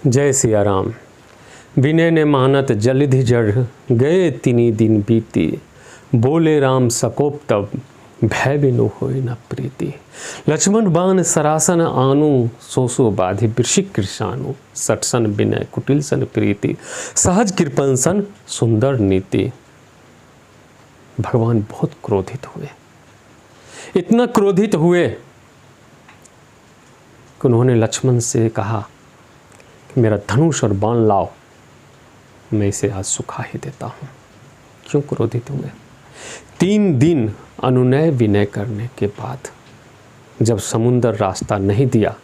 जय सिया राम। विनय ने मानत जलिधि जड़, गए तिनी दिन बीती। बोले राम सकोप तब, भय बिनु होय न प्रीति। लक्ष्मण बाण सरासन आनु, सो बाधि वृषिक कृषाणु। सटसन विनय कुटिल सन प्रीति, सहज कृपन सन सुंदर नीति। भगवान बहुत क्रोधित हुए, इतना क्रोधित हुए कि उन्होंने लक्ष्मण से कहा कि मेरा धनुष और बाण लाओ, मैं इसे आज सुखा ही देता हूँ। क्यों क्रोधित हुए? 3 दिन अनुनय विनय करने के बाद जब समुद्र रास्ता नहीं दिया,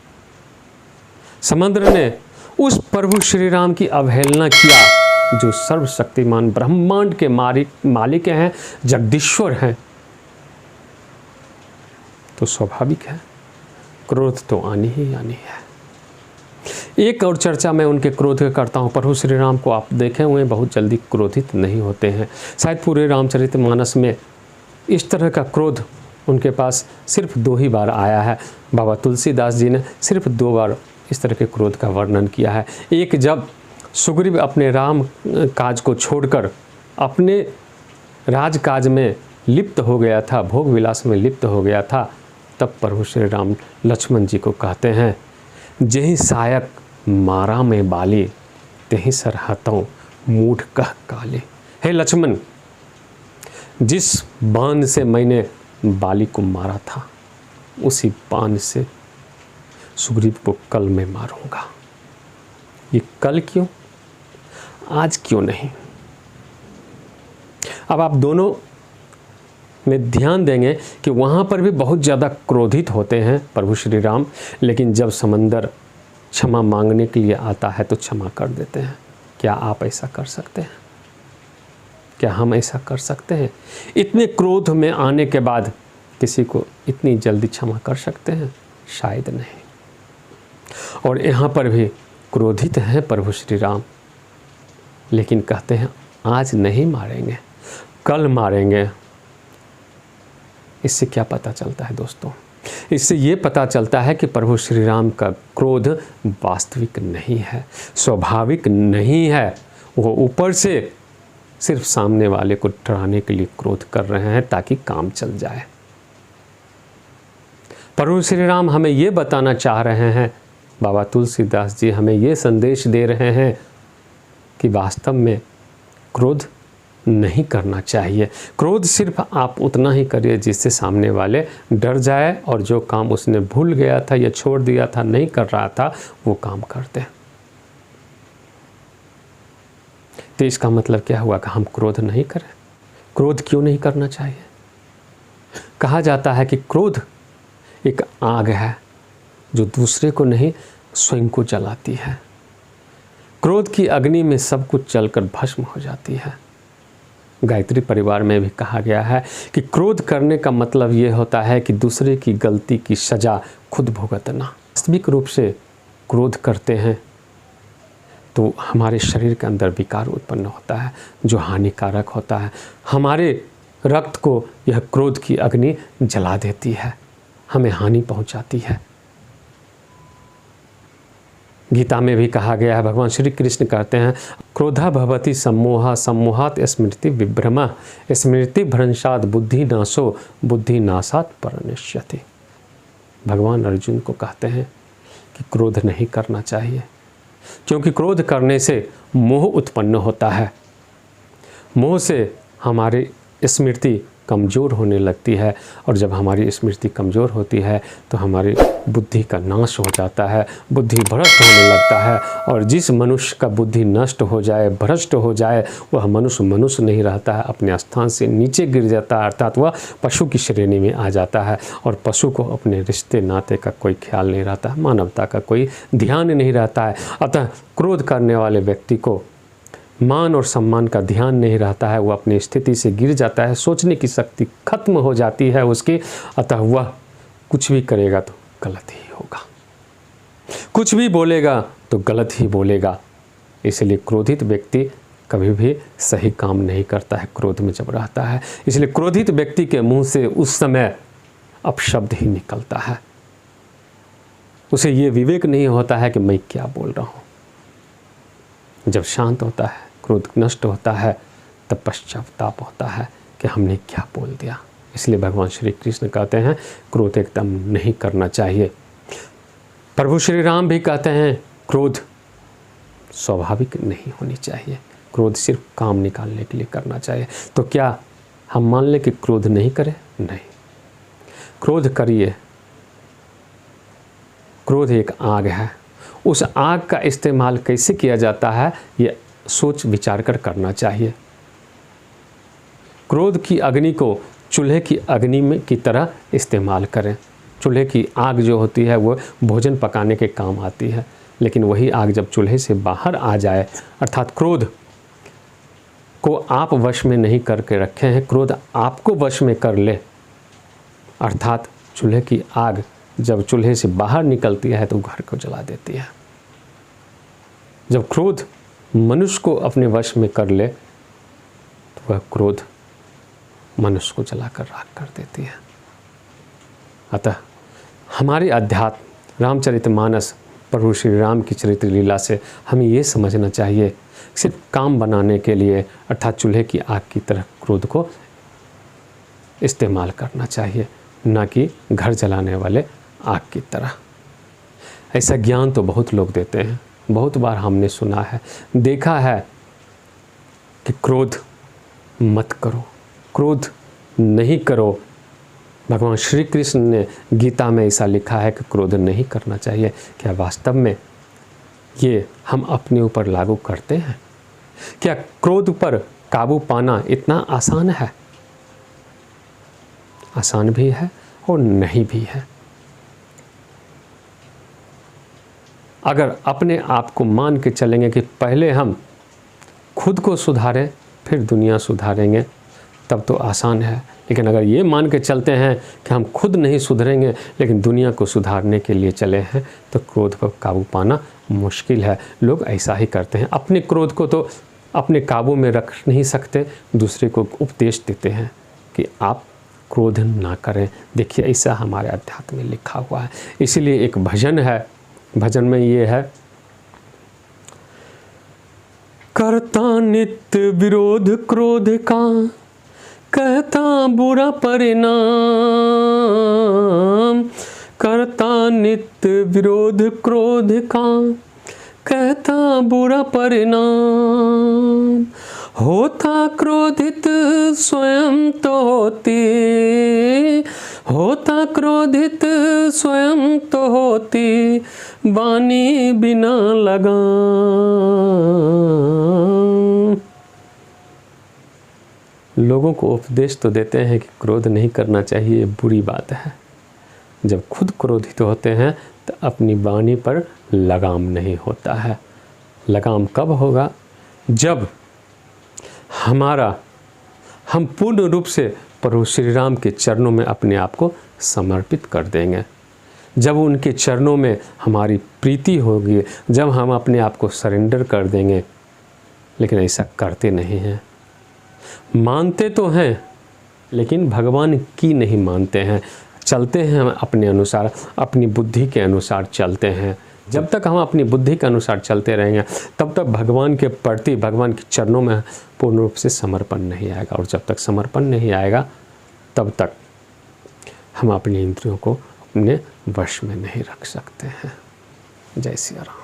समुद्र ने उस प्रभु श्री राम की अवहेलना किया जो सर्वशक्तिमान ब्रह्मांड के मालिक हैं, जगदीश्वर हैं, तो स्वाभाविक है क्रोध तो आनी ही आनी है। एक और चर्चा मैं उनके क्रोध का करता हूँ। प्रभु श्री राम को आप देखें हुए बहुत जल्दी क्रोधित नहीं होते हैं। शायद पूरे रामचरितमानस में इस तरह का क्रोध उनके पास सिर्फ 2 ही बार आया है। बाबा तुलसीदास जी ने सिर्फ 2 बार इस तरह के क्रोध का वर्णन किया है। एक जब सुग्रीव अपने राम काज को छोड़कर अपने राजकाज में लिप्त हो गया था, भोग विलास में लिप्त हो गया था, तब प्रभु श्री राम लक्ष्मण जी को कहते हैं, जेहि सायक मारा में बाली, तेहि सरहतों मूढ़ कह काले। हे लक्ष्मण, जिस बाण से मैंने बाली को मारा था, उसी बाण से सुग्रीव को कल मैं मारूंगा। ये कल क्यों, आज क्यों नहीं? अब आप दोनों में ध्यान देंगे कि वहाँ पर भी बहुत ज़्यादा क्रोधित होते हैं प्रभु श्री राम, लेकिन जब समंदर क्षमा मांगने के लिए आता है तो क्षमा कर देते हैं। क्या आप ऐसा कर सकते हैं? क्या हम ऐसा कर सकते हैं? इतने क्रोध में आने के बाद किसी को इतनी जल्दी क्षमा कर सकते हैं? शायद नहीं। और यहाँ पर भी क्रोधित हैं प्रभु श्री राम, लेकिन कहते हैं आज नहीं मारेंगे, कल मारेंगे। इससे क्या पता चलता है दोस्तों? इससे ये पता चलता है कि प्रभु श्री राम का क्रोध वास्तविक नहीं है, स्वाभाविक नहीं है। वो ऊपर से सिर्फ सामने वाले को डराने के लिए क्रोध कर रहे हैं ताकि काम चल जाए। प्रभु श्री राम हमें ये बताना चाह रहे हैं, बाबा तुलसीदास जी हमें ये संदेश दे रहे हैं कि वास्तव में क्रोध नहीं करना चाहिए। क्रोध सिर्फ आप उतना ही करिए जिससे सामने वाले डर जाए और जो काम उसने भूल गया था या छोड़ दिया था, नहीं कर रहा था, वो काम कर दे। तो इसका मतलब क्या हुआ कि हम क्रोध नहीं करें? क्रोध क्यों नहीं करना चाहिए? कहा जाता है कि क्रोध एक आग है जो दूसरे को नहीं स्वयं को जलाती है। क्रोध की अग्नि में सब कुछ जलकर भस्म हो जाती है। गायत्री परिवार में भी कहा गया है कि क्रोध करने का मतलब ये होता है कि दूसरे की गलती की सजा खुद भुगतना। वास्तविक रूप से क्रोध करते हैं तो हमारे शरीर के अंदर विकार उत्पन्न होता है जो हानिकारक होता है। हमारे रक्त को यह क्रोध की अग्नि जला देती है, हमें हानि पहुंचाती है। गीता में भी कहा गया है, भगवान श्री कृष्ण कहते हैं, क्रोधा भवति सम्मोहा, सम्मोहात स्मृति विभ्रमा, स्मृति भ्रंशात बुद्धि नाशो, बुद्धि नाशात परनिष्यति। भगवान अर्जुन को कहते हैं कि क्रोध नहीं करना चाहिए, क्योंकि क्रोध करने से मोह उत्पन्न होता है। मोह से हमारी स्मृति कमज़ोर होने लगती है, और जब हमारी स्मृति कमज़ोर होती है तो हमारी बुद्धि का नाश हो जाता है, बुद्धि भ्रष्ट होने लगता है। और जिस मनुष्य का बुद्धि नष्ट हो जाए, भ्रष्ट हो जाए, वह मनुष्य मनुष्य नहीं रहता है, अपने स्थान से नीचे गिर जाता है, अर्थात वह पशु की श्रेणी में आ जाता है। और पशु को अपने रिश्ते नाते का कोई ख्याल नहीं रहता है, मानवता का कोई ध्यान नहीं रहता है। अतः क्रोध करने वाले व्यक्ति को मान और सम्मान का ध्यान नहीं रहता है, वो अपनी स्थिति से गिर जाता है, सोचने की शक्ति खत्म हो जाती है उसकी। अतः वह कुछ भी करेगा तो गलत ही होगा, कुछ भी बोलेगा तो गलत ही बोलेगा। इसलिए क्रोधित व्यक्ति कभी भी सही काम नहीं करता है, क्रोध में जब रहता है। इसलिए क्रोधित व्यक्ति के मुंह से उस समय अपशब्द ही निकलता है, उसे ये विवेक नहीं होता है कि मैं क्या बोल रहा हूँ। जब शांत होता है, क्रोध नष्ट होता है, तब पश्चाताप होता है कि हमने क्या बोल दिया। इसलिए भगवान श्री कृष्ण कहते हैं क्रोध एकदम नहीं करना चाहिए। प्रभु श्री राम भी कहते हैं क्रोध स्वाभाविक नहीं होनी चाहिए, क्रोध सिर्फ काम निकालने के लिए करना चाहिए। तो क्या हम मान लें कि क्रोध नहीं करें? नहीं, क्रोध करिए। क्रोध एक आग है, उस आग का इस्तेमाल कैसे किया जाता है ये सोच विचार कर करना चाहिए। क्रोध की अग्नि को चूल्हे की अग्नि में की तरह इस्तेमाल करें। चूल्हे की आग जो होती है वो भोजन पकाने के काम आती है, लेकिन वही आग जब चूल्हे से बाहर आ जाए, अर्थात क्रोध को आप वश में नहीं करके रखे हैं, क्रोध आपको वश में कर ले, अर्थात चूल्हे की आग जब चूल्हे से बाहर निकलती है तो घर को जला देती है। जब क्रोध मनुष्य को अपने वश में कर ले तो वह क्रोध मनुष्य को जलाकर राख कर देती है। अतः हमारे अध्यात्म रामचरितमानस प्रभु श्री राम की चरित्र लीला से हमें ये समझना चाहिए, सिर्फ काम बनाने के लिए अर्थात चूल्हे की आग की तरह क्रोध को इस्तेमाल करना चाहिए, न कि घर जलाने वाले आग की तरह। ऐसा ज्ञान तो बहुत लोग देते हैं, बहुत बार हमने सुना है, देखा है कि क्रोध मत करो, क्रोध नहीं करो। भगवान श्री कृष्ण ने गीता में ऐसा लिखा है कि क्रोध नहीं करना चाहिए। क्या वास्तव में ये हम अपने ऊपर लागू करते हैं? क्या क्रोध पर काबू पाना इतना आसान है? आसान भी है और नहीं भी है। अगर अपने आप को मान के चलेंगे कि पहले हम खुद को सुधारें फिर दुनिया सुधारेंगे, तब तो आसान है। लेकिन अगर ये मान के चलते हैं कि हम खुद नहीं सुधरेंगे लेकिन दुनिया को सुधारने के लिए चले हैं, तो क्रोध पर काबू पाना मुश्किल है। लोग ऐसा ही करते हैं, अपने क्रोध को तो अपने काबू में रख नहीं सकते, दूसरे को उपदेश देते हैं कि आप क्रोध ना करें। देखिए ऐसा हमारे अध्यात्म में लिखा हुआ है। इसीलिए एक भजन है, भजन में ये है, करता नित्य विरोध क्रोध का, कहता बुरा परिणाम। करता नित्य विरोध क्रोध का, कहता बुरा परिणाम। होता क्रोधित स्वयं तो होती, होता क्रोधित स्वयं तो होती, वाणी बिना लगाम। लोगों को उपदेश तो देते हैं कि क्रोध नहीं करना चाहिए, ये बुरी बात है। जब खुद क्रोधित होते हैं तो अपनी वाणी पर लगाम नहीं होता है। लगाम कब होगा? जब हम पूर्ण रूप से प्रभु श्री राम के चरणों में अपने आप को समर्पित कर देंगे, जब उनके चरणों में हमारी प्रीति होगी, जब हम अपने आप को सरेंडर कर देंगे। लेकिन ऐसा करते नहीं हैं, मानते तो हैं लेकिन भगवान की नहीं मानते हैं, चलते हैं अपने अनुसार, अपनी बुद्धि के अनुसार चलते हैं। जब तक हम अपनी बुद्धि के अनुसार चलते रहेंगे तब तक भगवान के प्रति, भगवान के चरणों में पूर्ण रूप से समर्पण नहीं आएगा। और जब तक समर्पण नहीं आएगा तब तक हम अपनी इंद्रियों को अपने वश में नहीं रख सकते हैं। जय सिया राम।